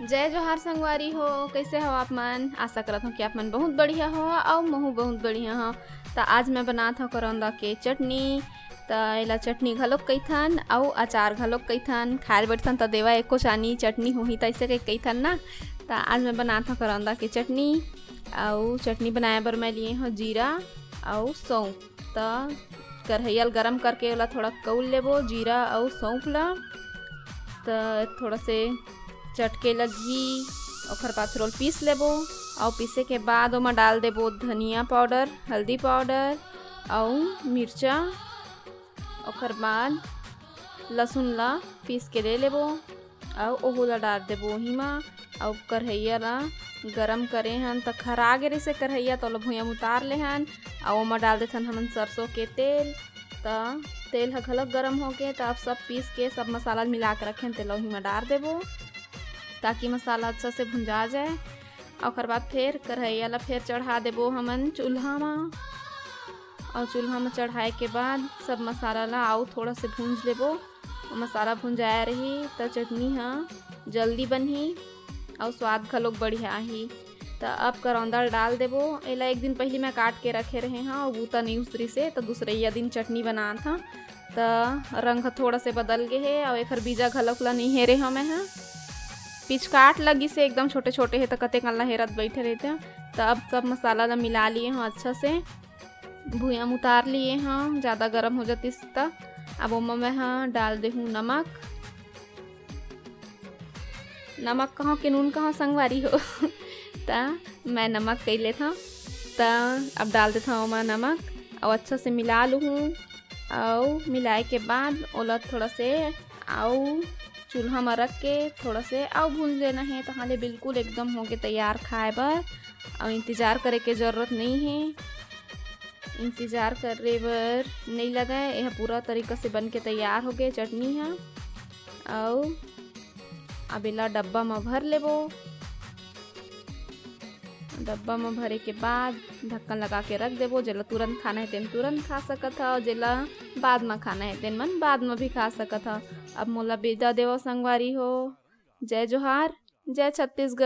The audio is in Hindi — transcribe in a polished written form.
जय जोहार संगवारी हो। कैसे हो आप मन? आशा करत हूँ कि आप मन बहुत बढ़िया हो और महू बहुत बढ़िया हो। तो आज मैं बनात हूँ करौंदा के चटनी। तो एला चटनी घलोक कइथन अउ अचार घलोक कइथन। खाए बैठथन तो देवा एको चानी चटनी होही त ऐसे कइथन ना। तो आज मैं बनात हूँ करौंदा के चटनी। अउ चटनी बनाए बर मैं लिए हूँ जीरा अउ सौंफ। तो कढ़ैया गरम करके ओला थोड़ा कउल लेबो जीरा अउ सौंफ ला। तो थोड़ा से चटके ला घी ओखर बाद थोड़ा पीस लेबो और पीसे के बाद ओमा डाल देबो धनिया पाउडर, हल्दी पाउडर और मिर्चा। ओखर बाद लहसुन ला पीस के ले लेबो और ओहू ला डाल देबो ओही मा। और कढ़ैया ला गरम करे हन त खरा गे रहिसे कढ़ैया तो भुइयाँ उतार ले हन और ओमा डाल देथन हमन सरसों के तेल। त तेल ह घलक गरम होके तब सब पीस के सब मसाला मिला के रखें तेल ओही मा डाल देबो ताकि मसाला अच्छा से भुंजा जाए। और बाद फिर कढ़ैया ला फिर चढ़ा देबो हमन चूल्हा मा। और चूल्हा में चढ़ाए के बाद सब मसाला ला आउ थोड़ा से भूंज लेबो। मसाला भुंजाया रही तो चटनी हाँ जल्दी बनही और स्वाद घलोक बढ़िया आही। तो अब करौंदा डाल देबो। एला एक दिन पहले मैं काट के रखे रहे हाँ और बूता नहीं उसरी से तो दूसरे दिन चटनी बना था। तो रंग थोड़ा से बदल गे है और एकर बीजा घलोक ला नहीं हेरे हाँ मैं हाँ पिचकाट लगी से एकदम छोटे छोटे है तो कते कल्ला हेरत बैठे रहते हैं। तो अब सब मसाला ला मिला लिए हाँ अच्छा से भुइयाँ उतार लिए हाँ ज़्यादा गर्म हो जाती तो अब ओमा मैं हाँ डाल दे हूँ नमक। नमक कहाँ के नून कहाँ संगवारी हो तो मैं नमक कैले था। तो अब डाल देता हूँ ओमा नमक और अच्छा से मिला लूँ और मिलाए के बाद ओला थोड़ा से आउ चूल्हा में रख के थोड़ा से आउ भून लेना है। तो हाले बिल्कुल एकदम हो गए तैयार खाए बर और इंतज़ार करे के ज़रूरत नहीं है। इंतज़ार करे बर नहीं लगा है यह पूरा तरीका से बन के तैयार हो गए चटनी है। और अब एला डब्बा में भर लेबो। डब्बा में भरे के बाद ढक्कन लगा के रख देबो। जेला तुरंत खाना है तेन तुरंत खा सकत ह, जेला बाद में खाना है तेन मन बाद में भी खा सकत ह। अब मोला विदा देवो संगवारी हो। जय जोहार, जय छत्तीसगढ़।